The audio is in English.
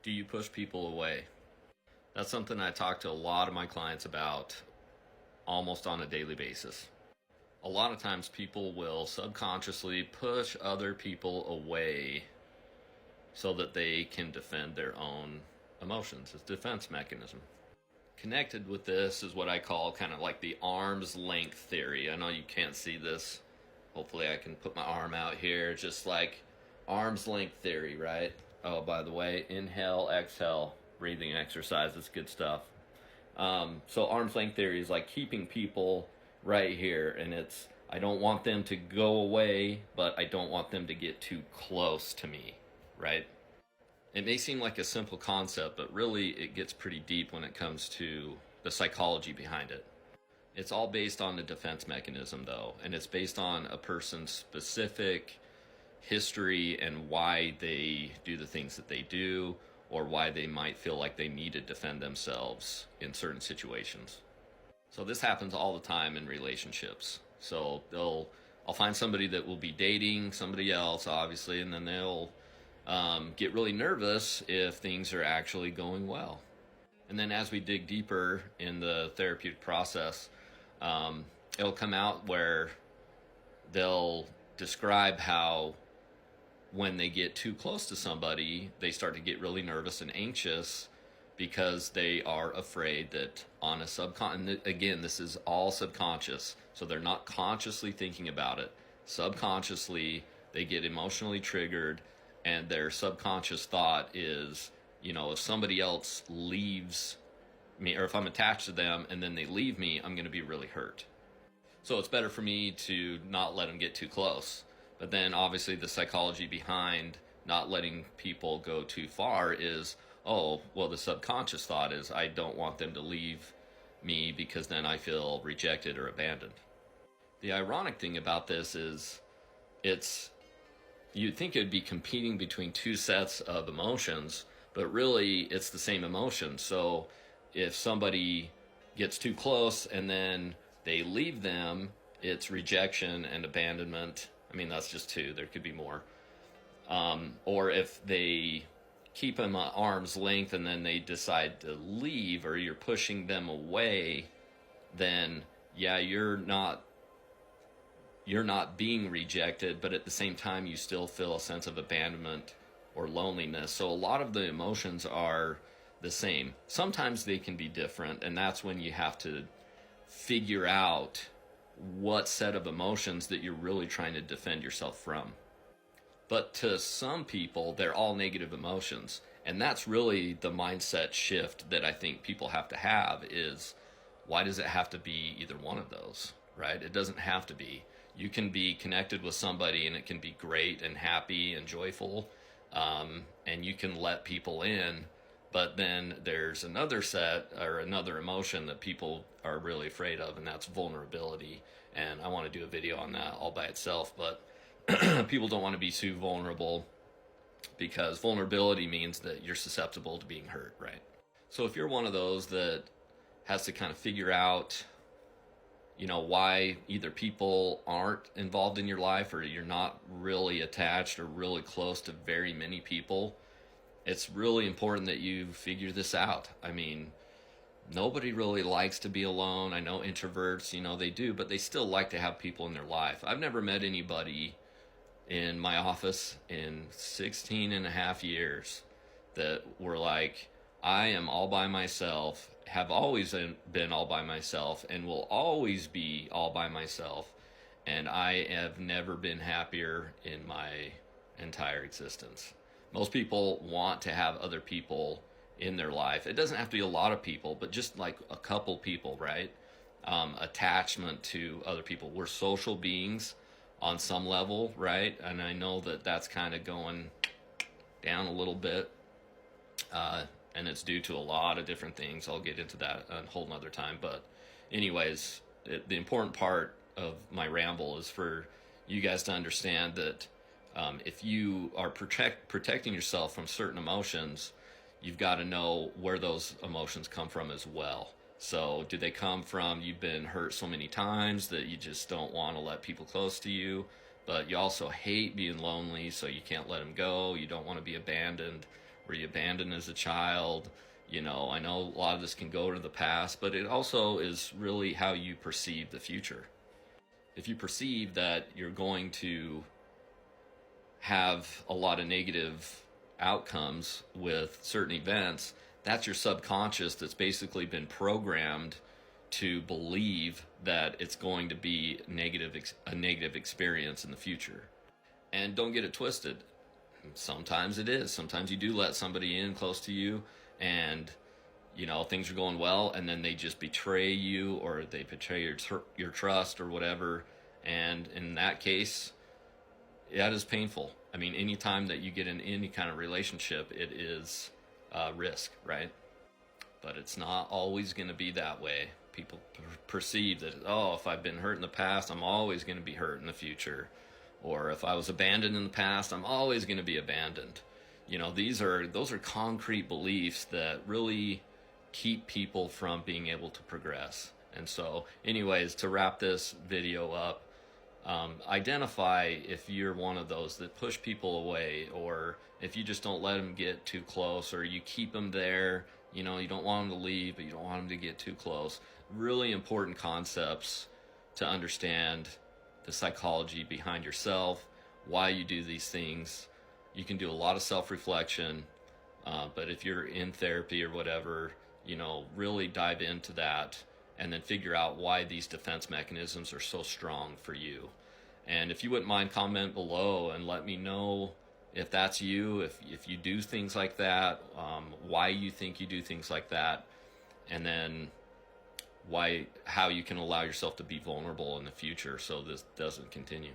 Do you push people away? That's something I talk to a lot of my clients about almost on a daily basis. A lot of times people will subconsciously push other people away so that they can defend their own emotions. It's a defense mechanism. Connected with this is what I call kind of like the arm's length theory. I know you can't see this. Hopefully I can put my arm out here. Just like arm's length theory, right? Oh, by the way, inhale, exhale, breathing exercises, good stuff. So arm's length theory is like keeping people right here, and it's I don't want them to go away, but I don't want them to get too close to me, right? It may seem like a simple concept, but really it gets pretty deep when it comes to the psychology behind it. It's all based on the defense mechanism, though, and it's based on a person's specific history and why they do the things that they do, or why they might feel like they need to defend themselves in certain situations. So this happens all the time in relationships. So I'll find somebody that will be dating somebody else, obviously, and then they'll get really nervous if things are actually going well. And then as we dig deeper in the therapeutic process, it'll come out where they'll describe how when they get too close to somebody, they start to get really nervous and anxious because they are afraid that on a again, this is all subconscious, so they're not consciously thinking about it. Subconsciously, they get emotionally triggered, and their subconscious thought is, if somebody else leaves me, or if I'm attached to them and then they leave me, I'm going to be really hurt. So it's better for me to not let them get too close. But then obviously the psychology behind not letting people go too far is, oh, well, the subconscious thought is I don't want them to leave me because then I feel rejected or abandoned. The ironic thing about this is you'd think it'd be competing between two sets of emotions, but really it's the same emotion. So if somebody gets too close and then they leave them, it's rejection and abandonment. I mean, that's just two. There could be more. Or if they keep them at arm's length and then they decide to leave, or you're pushing them away, then yeah, you're not being rejected, but at the same time you still feel a sense of abandonment or loneliness. So a lot of the emotions are the same. Sometimes they can be different, and that's when you have to figure out what set of emotions that you're really trying to defend yourself from. But to some people, they're all negative emotions. And that's really the mindset shift that I think people have to have is, why does it have to be either one of those, right? It doesn't have to be. You can be connected with somebody and it can be great and happy and joyful, and you can let people in. But then there's another set or another emotion that people are really afraid of, and that's vulnerability. And I want to do a video on that all by itself, but people don't want to be too vulnerable because vulnerability means that you're susceptible to being hurt, right? So if you're one of those that has to kind of figure out, why either people aren't involved in your life or you're not really attached or really close to very many people, it's really important that you figure this out. I mean, nobody really likes to be alone. I know introverts, they do, but they still like to have people in their life. I've never met anybody in my office in 16 and a half years that were like, I am all by myself, have always been all by myself, and will always be all by myself. And I have never been happier in my entire existence. Most people want to have other people in their life. It doesn't have to be a lot of people, but just like a couple people, right? Attachment to other people. We're social beings on some level, right? And I know that that's kind of going down a little bit. And it's due to a lot of different things. I'll get into that a whole nother time. But anyways, the important part of my ramble is for you guys to understand that if you are protecting yourself from certain emotions, you've got to know where those emotions come from as well. So do they come from you've been hurt so many times that you just don't want to let people close to you, but you also hate being lonely, so you can't let them go. You don't want to be abandoned, Were you abandoned as a child? You know, I know a lot of this can go to the past, but it also is really how you perceive the future. If you perceive that you're going to have a lot of negative outcomes with certain events, that's your subconscious that's basically been programmed to believe that it's going to be a negative experience in the future. And don't get it twisted. Sometimes it is. Sometimes you do let somebody in close to you and you know things are going well, and then they just betray you, or they betray your trust or whatever. And in that case, that is painful. I mean, anytime that you get in any kind of relationship, it is risk, right? But it's not always going to be that way. People perceive that, oh, if I've been hurt in the past, I'm always going to be hurt in the future. Or if I was abandoned in the past, I'm always going to be abandoned. You know, those are concrete beliefs that really keep people from being able to progress. And so, anyways, to wrap this video up, identify if you're one of those that push people away, or if you just don't let them get too close, or you keep them there. You know, you don't want them to leave, but you don't want them to get too close. Really important concepts to understand the psychology behind yourself, why you do these things. You can do a lot of self-reflection, but if you're in therapy or whatever, you know, really dive into that and then figure out why these defense mechanisms are so strong for you. And if you wouldn't mind, comment below and let me know if that's you, if you do things like that, why you think you do things like that, and then how you can allow yourself to be vulnerable in the future so this doesn't continue.